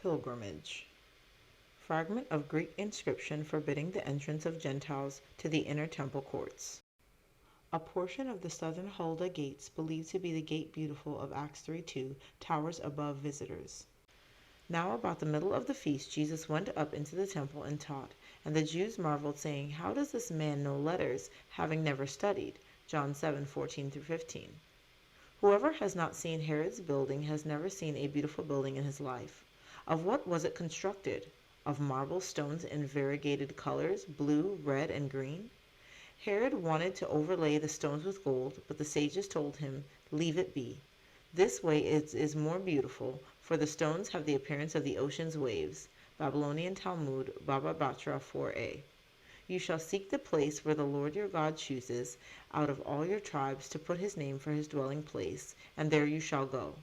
Pilgrimage. Fragment of Greek inscription forbidding the entrance of Gentiles to the inner temple courts. A portion of the southern Hulda gates, believed to be the Gate Beautiful of Acts 3:2, towers above visitors. Now about the middle of the feast Jesus went up into the temple and taught, and the Jews marveled, saying, How does this man know letters, having never studied? John 7:14-15. Whoever has not seen Herod's building has never seen a beautiful building in his life. Of what was it constructed? Of marble stones in variegated colors, blue, red, and green? Herod wanted to overlay the stones with gold, but the sages told him, Leave it be. This way it is more beautiful, for the stones have the appearance of the ocean's waves. Babylonian Talmud, Baba Batra 4a. You shall seek the place where the Lord your God chooses, out of all your tribes, to put his name for his dwelling place, and there you shall go.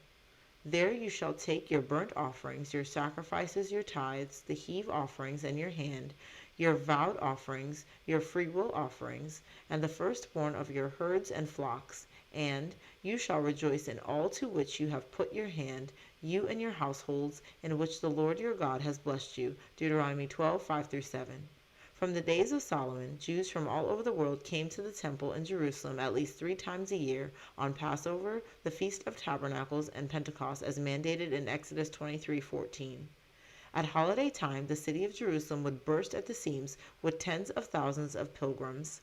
There you shall take your burnt offerings, your sacrifices, your tithes, the heave offerings in your hand, your vowed offerings, your freewill offerings, and the firstborn of your herds and flocks, and you shall rejoice in all to which you have put your hand, you and your households, in which the Lord your God has blessed you. Deuteronomy 12:5-7. From the days of Solomon, Jews from all over the world came to the temple in Jerusalem at least 3 times a year, on Passover, the Feast of Tabernacles, and Pentecost, as mandated in Exodus 23:14. At holiday time, the city of Jerusalem would burst at the seams with tens of thousands of pilgrims.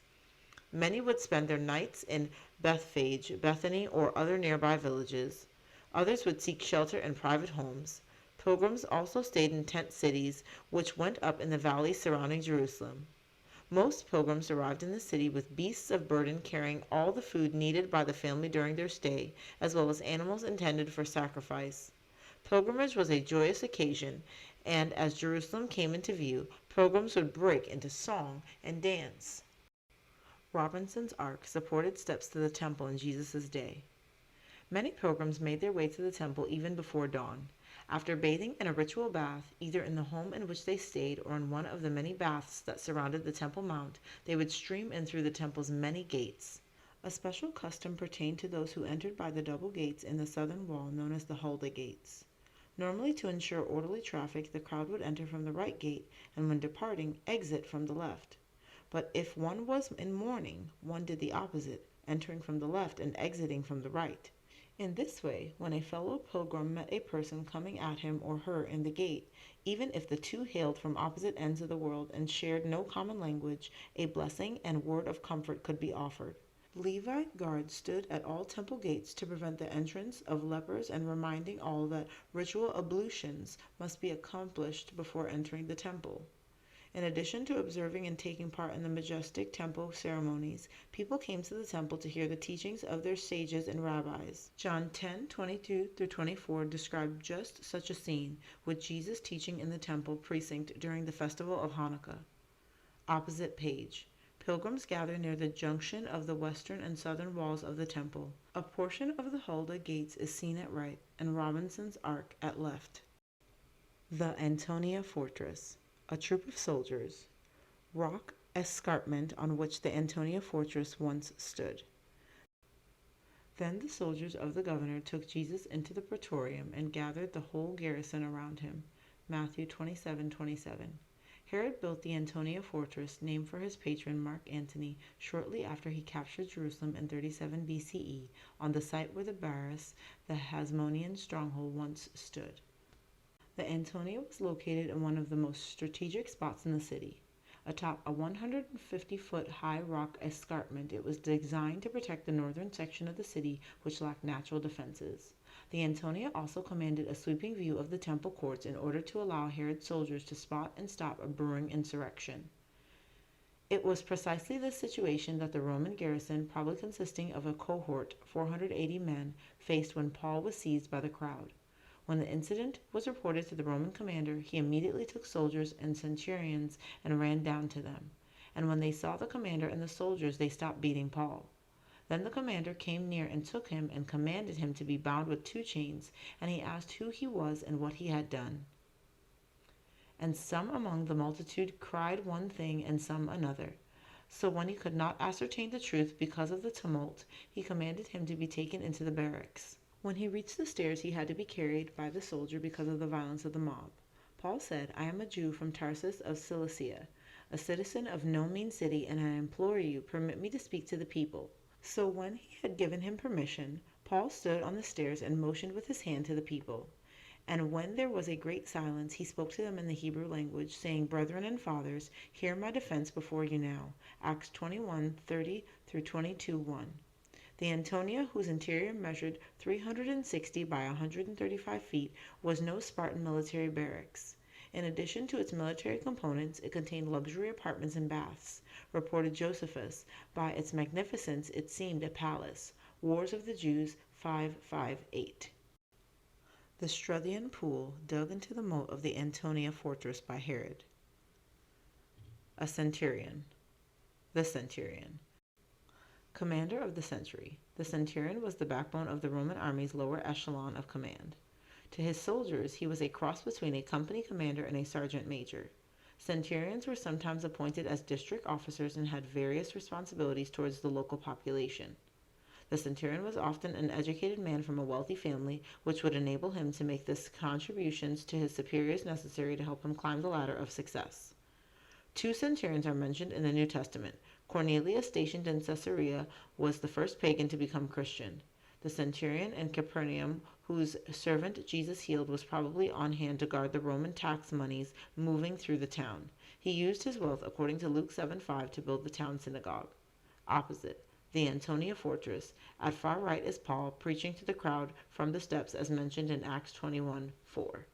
Many would spend their nights in Bethphage, Bethany, or other nearby villages. Others would seek shelter in private homes. Pilgrims also stayed in tent cities which went up in the valleys surrounding Jerusalem. Most pilgrims arrived in the city with beasts of burden carrying all the food needed by the family during their stay, as well as animals intended for sacrifice. Pilgrimage was a joyous occasion, and as Jerusalem came into view, pilgrims would break into song and dance. Robinson's Ark supported steps to the temple in Jesus' day. Many pilgrims made their way to the temple even before dawn. After bathing in a ritual bath, either in the home in which they stayed or in one of the many baths that surrounded the Temple Mount, they would stream in through the temple's many gates. A special custom pertained to those who entered by the double gates in the southern wall known as the Hulda Gates. Normally, to ensure orderly traffic, the crowd would enter from the right gate, and when departing, exit from the left. But if one was in mourning, one did the opposite, entering from the left and exiting from the right. In this way, when a fellow pilgrim met a person coming at him or her in the gate, even if the two hailed from opposite ends of the world and shared no common language, a blessing and word of comfort could be offered. Levite guards stood at all temple gates to prevent the entrance of lepers and reminding all that ritual ablutions must be accomplished before entering the temple. In addition to observing and taking part in the majestic temple ceremonies, people came to the temple to hear the teachings of their sages and rabbis. John 10:22-24 described just such a scene, with Jesus teaching in the temple precinct during the festival of Hanukkah. Opposite page. Pilgrims gather near the junction of the western and southern walls of the temple. A portion of the Hulda gates is seen at right, and Robinson's Ark at left. The Antonia Fortress. A troop of soldiers. Rock escarpment on which the Antonia Fortress once stood. Then the soldiers of the governor took Jesus into the praetorium and gathered the whole garrison around him. Matthew 27:27. Herod built the Antonia Fortress, named for his patron Mark Antony, shortly after he captured Jerusalem in 37 BCE, on the site where the Baris, the Hasmonean stronghold, once stood. The Antonia was located in one of the most strategic spots in the city. Atop a 150-foot high rock escarpment, it was designed to protect the northern section of the city, which lacked natural defenses. The Antonia also commanded a sweeping view of the temple courts in order to allow Herod's soldiers to spot and stop a brewing insurrection. It was precisely this situation that the Roman garrison, probably consisting of a cohort, 480 men, faced when Paul was seized by the crowd. When the incident was reported to the Roman commander, he immediately took soldiers and centurions and ran down to them. And when they saw the commander and the soldiers, they stopped beating Paul. Then the commander came near and took him and commanded him to be bound with 2 chains, and he asked who he was and what he had done. And some among the multitude cried one thing and some another. So when he could not ascertain the truth because of the tumult, he commanded him to be taken into the barracks. When he reached the stairs, he had to be carried by the soldier because of the violence of the mob. Paul said, I am a Jew from Tarsus of Cilicia, a citizen of no mean city, and I implore you, permit me to speak to the people. So when he had given him permission, Paul stood on the stairs and motioned with his hand to the people. And when there was a great silence, he spoke to them in the Hebrew language, saying, Brethren and fathers, hear my defense before you now. Acts 21:30 through 22:1. The Antonia, whose interior measured 360 by 135 feet, was no Spartan military barracks. In addition to its military components, it contained luxury apartments and baths. Reported Josephus, by its magnificence it seemed a palace. Wars of the Jews 558. The Struthian Pool, dug into the moat of the Antonia fortress by Herod. A centurion. The centurion. Commander of the century. The centurion was the backbone of the Roman army's lower echelon of command. To his soldiers, he was a cross between a company commander and a sergeant major. Centurions were sometimes appointed as district officers and had various responsibilities towards the local population. The centurion was often an educated man from a wealthy family, which would enable him to make the contributions to his superiors necessary to help him climb the ladder of success. Two centurions are mentioned in the New Testament. Cornelius, stationed in Caesarea, was the first pagan to become Christian. The centurion in Capernaum, whose servant Jesus healed, was probably on hand to guard the Roman tax monies moving through the town. He used his wealth, according to Luke 7:5, to build the town synagogue. Opposite, the Antonia fortress. At far right is Paul, preaching to the crowd from the steps as mentioned in Acts 21:4.